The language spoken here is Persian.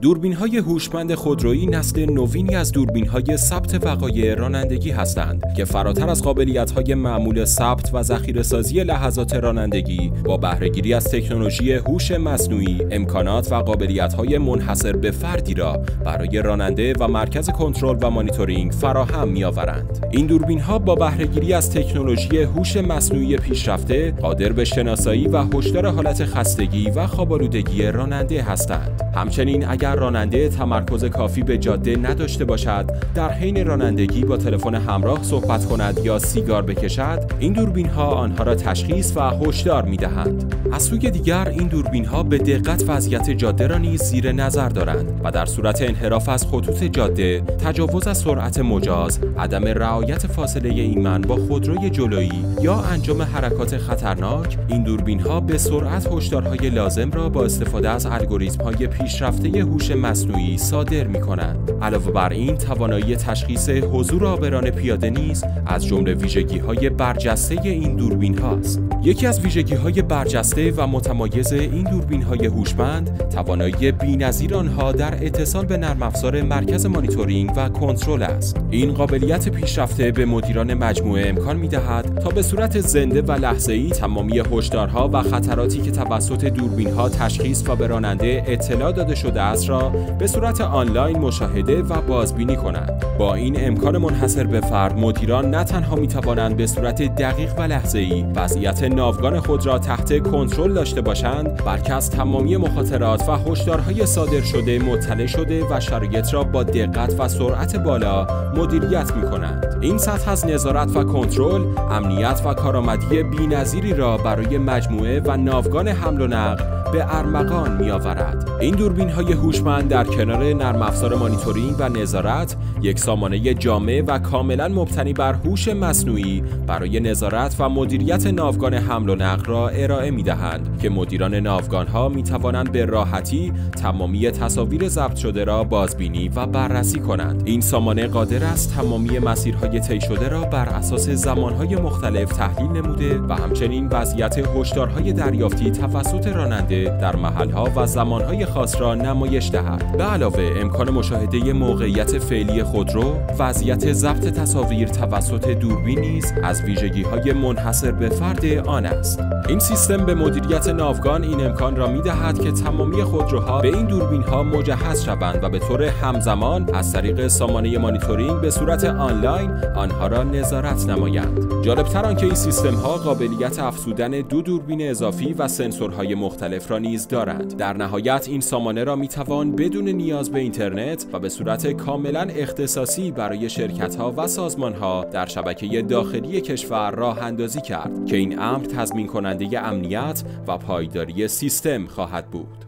دوربین‌های هوشمند خودرویی نسل نوینی از دوربین‌های ثبت وقایع رانندگی هستند که فراتر از قابلیت‌های معمول ثبت و ذخیره‌سازی لحظات رانندگی با بهره‌گیری از تکنولوژی هوش مصنوعی امکانات و قابلیت‌های منحصر به فردی را برای راننده و مرکز کنترل و مانیتورینگ فراهم می‌آورند. این دوربین‌ها با بهره‌گیری از تکنولوژی هوش مصنوعی پیشرفته قادر به شناسایی و هشدار حالت خستگی و خواب‌آلودگی راننده هستند. همچنین اگر راننده تمرکز کافی به جاده نداشته باشد، در حین رانندگی با تلفن همراه صحبت کند یا سیگار بکشد، این دوربین‌ها آنها را تشخیص و هشدار می‌دهند. از سوی دیگر این دوربین‌ها به دقت وضعیت جاده را نیز زیر نظر دارند و در صورت انحراف از خطوط جاده، تجاوز از سرعت مجاز، عدم رعایت فاصله ایمن با خودروی جلویی یا انجام حرکات خطرناک، این دوربین‌ها به سرعت هشدارهای لازم را با استفاده از الگوریتم‌های پیشرفته هوش مصنوعی صادر می‌کنند. علاوه بر این، توانایی تشخیص حضور عابران پیاده نیز از جمله ویژگی‌های برجسته این دوربین‌هاست. یکی از ویژگی‌های برجسته و متمایز این دوربین‌های هوشمند، توانایی بی‌نظیر آنها در اتصال به نرم افزار مرکز مانیتورینگ و کنترل است. این قابلیت پیشرفته به مدیران مجموعه امکان می‌دهد تا به صورت زنده و لحظه‌ای تمامی هشدارها و خطراتی که توسط دوربین‌ها تشخیص و به راننده اطلاع داده شده است را به صورت آنلاین مشاهده و بازبینی کنند. با این امکان منحصر به فرد، مدیران نه تنها می‌توانند به صورت دقیق و لحظه‌ای وضعیت ناوگان خود را تحت کنترل داشته باشند، بلکه از تمامی مخاطرات و هشدارهای صادر شده مطلع شده و شرایط را با دقت و سرعت بالا مدیریت می‌کنند. این سطح از نظارت و کنترل، امنیت و کارآمدی بی‌نظیری را برای مجموعه و ناوگان حمل و نقل به ارمغان می‌آورد. این دوربین‌های هوشمند در کنار نرم افزار مانیتورینگ و نظارت، یک سامانه جامع و کاملاً مبتنی بر هوش مصنوعی برای نظارت و مدیریت ناوگان حمل و نقل را ارائه می‌دهند که مدیران ناوگان‌ها می‌توانند به راحتی تمامی تصاویر ضبط شده را بازبینی و بررسی کنند. این سامانه قادر است تمامی مسیرهای طی شده را بر اساس زمان‌های مختلف تحلیل نموده و همچنین وضعیت هشدارهای دریافتی توسط راننده در محل‌ها و زمان‌های خاص را نمایش دهد. به علاوه امکان مشاهده موقعیت فعلی خودرو، وضعیت ضبط تصاویر توسط دوربین نیز از ویژگی‌های منحصر به فرد آن است. این سیستم به مدیریت ناوگان این امکان را می‌دهد که تمامی خودروها به این دوربین‌ها مجهز شوند و به طور همزمان از طریق سامانه مانیتورینگ به صورت آنلاین آنها را نظارت نمایند. جالب‌تر آنکه این سیستم‌ها قابلیت افزودن 2 دوربین اضافی و سنسورهای مختلف را نیز دارند. در نهایت این سامانه را می‌توان بدون نیاز به اینترنت و به صورت کاملاً اختصاصی برای شرکت‌ها و سازمان‌ها در شبکه داخلی کشور راه اندازی کرد که این امر تضمین کننده امنیت و پایداری سیستم خواهد بود.